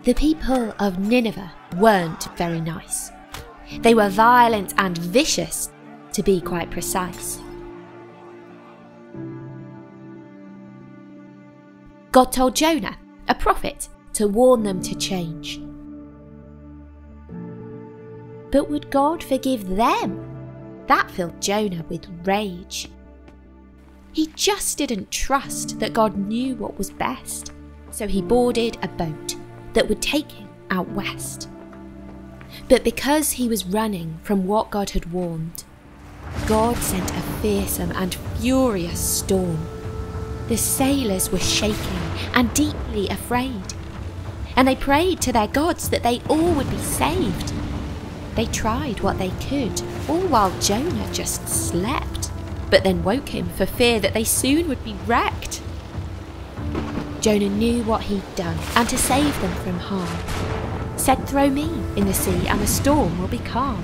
The people of Nineveh weren't very nice. They were violent and vicious, to be quite precise. God told Jonah, a prophet, to warn them to change. But would God forgive them? That filled Jonah with rage. He just didn't trust that God knew what was best, so he boarded a boat that would take him out west. But because he was running from what God had warned, God sent a fearsome and furious storm. The sailors were shaking and deeply afraid, and they prayed to their gods that they all would be saved. They tried what they could, all while Jonah just slept, but then woke him for fear that they soon would be wrecked. Jonah knew what he'd done, and to save them from harm, said, "Throw me in the sea and the storm will be calm."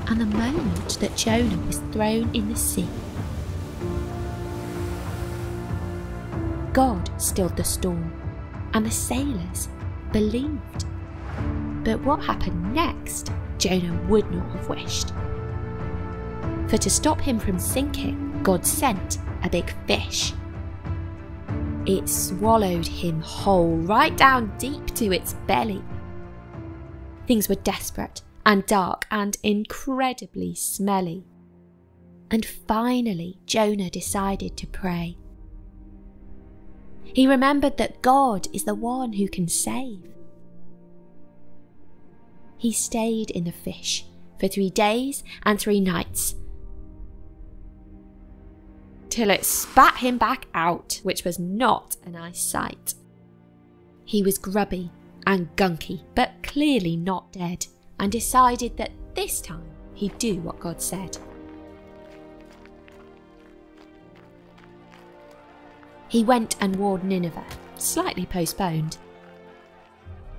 And the moment that Jonah was thrown in the sea, God stilled the storm, and the sailors believed. But what happened next, Jonah would not have wished. For to stop him from sinking, God sent a big fish. It swallowed him whole, right down deep to its belly. Things were desperate and dark and incredibly smelly. And finally, Jonah decided to pray. He remembered that God is the one who can save. He stayed in the fish for 3 days and 3 nights, till it spat him back out, which was not a nice sight. He was grubby and gunky, but clearly not dead, and decided that this time he'd do what God said. He went and warned Nineveh, slightly postponed.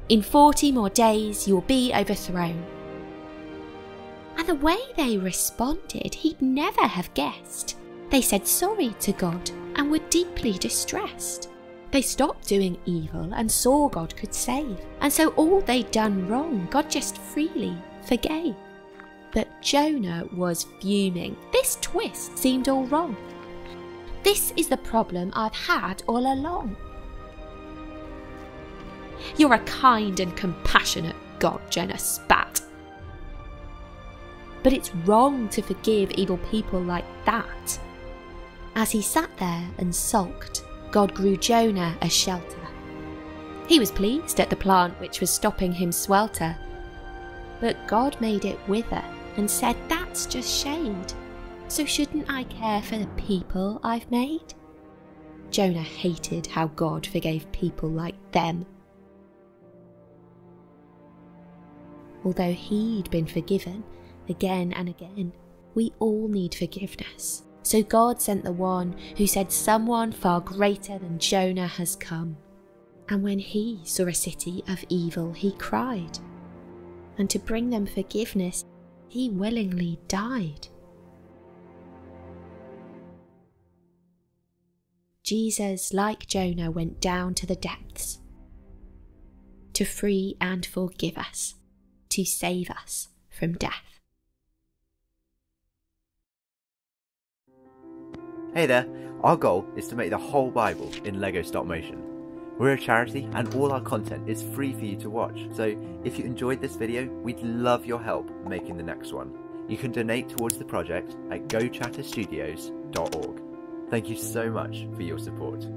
"In 40 more days you'll be overthrown." And the way they responded, he'd never have guessed. They said sorry to God and were deeply distressed. They stopped doing evil and saw God could save, and so all they'd done wrong, God just freely forgave. But Jonah was fuming. This twist seemed all wrong. "This is the problem I've had all along. You're a kind and compassionate God," Jonah spat. "But it's wrong to forgive evil people like that." As he sat there and sulked, God grew Jonah a shelter. He was pleased at the plant which was stopping him swelter. But God made it wither and said, "That's just shade. So shouldn't I care for the people I've made?" Jonah hated how God forgave people like them. Although he'd been forgiven again and again, we all need forgiveness. So God sent the one who said someone far greater than Jonah has come. And when he saw a city of evil, he cried. And to bring them forgiveness, he willingly died. Jesus, like Jonah, went down to the depths to free and forgive us, to save us from death. Hey there, our goal is to make the whole Bible in Lego stop motion. We're a charity and all our content is free for you to watch, so if you enjoyed this video, we'd love your help making the next one. You can donate towards the project at gochatterstudios.org. Thank you so much for your support.